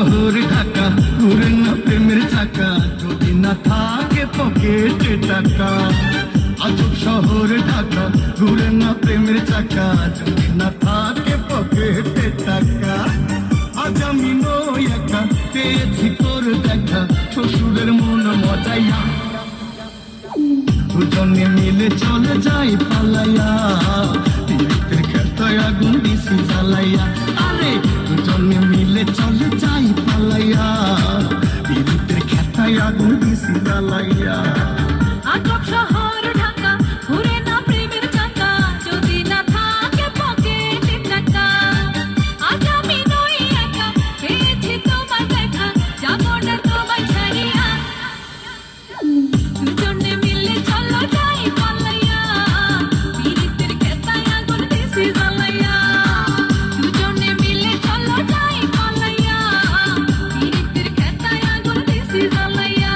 শহর ঢাকা ঘুরে না প্রেমের চাকা যদি না থাকে পকেটে টাকা। আজব শহর ঢাকা ঘুরে না প্রেমের চাকা যদি না থাকে পকেটে টাকা। আজ আমি নই একা পেয়েছি তোর দেখা শ্বশুরের মন মজাইয়া। দুজনে মিলে চলে যাই পালাইয়া পীড়িতের খেতায় আগুন দিছি জ্বালাইয়া। আরে দুজনে মিলে চলে যাই পালাইয়া পীড়িতের খেতায় আগুন দিছি জ্বালাইয়া। আজব শহর ঢাকা ঘুরে না প্রেমের চাকা যদি না থাকে পকেটে টাকা। আজ আমি নই একা পেয়েছি তোমার দেখা যাব না তোমায় ছাড়িয়া। দুজনে মিলে চলো যাই পালাইয়া পীড়িতের খেতায় আগুন দিছি জ্বালাইয়া। দুজনে মিলে চলো যাই পালাইয়া পীড়িতের খেতায় আগুন দিছি জ্বালাইয়া।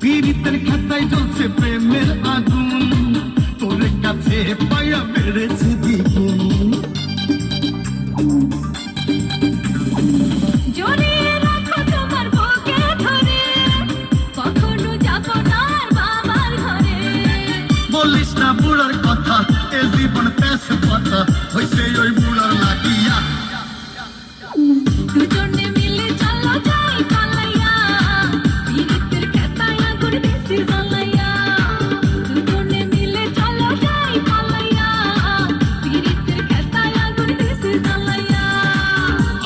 পীড়িতের খেতায় জ্বলছে প্রেমের আগুন তোর কাছে পায়া বেড়েছে দ্বিগুণ। জড়িয়ে রাখো তোমার বুকে ধরে কখনো যাব না আর বাবার ঘরে। বলিস না বুড়ার কথা এ জীবন পেশ কথা হইছে ওই বুড়ার লাগিয়া। দুজনে মিলে চলো যাই পালাইয়া পীড়িতের খেতায় আগুন দিছি জ্বালাইয়া। দুজনে মিলে চলো যাই পালাইয়া পীড়িতের খেতায় আগুন দিছি জ্বালাইয়া।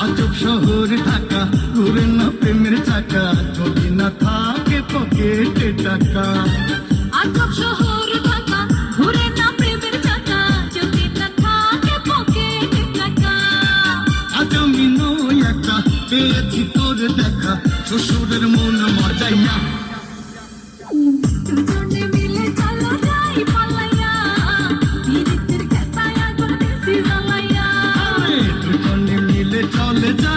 আজব শহর ঢাকা ঘুরে না প্রেমের চাকা যদি না থাকে পকেটে টাকা। আজব শহর ঢাকা ঘুরে না প্রেমের চাকা যদি না থাকে পকেটে টাকা। আজ আমি নই একা পেয়েছি তোর দেখা শ্বশুরের মন মজাইয়া। দুজনে মিলে চলো যাই পালাইয়া পীড়িতের খেতায় আগুন দিছি জ্বালাইয়া। দুজনে মিলে চলে যা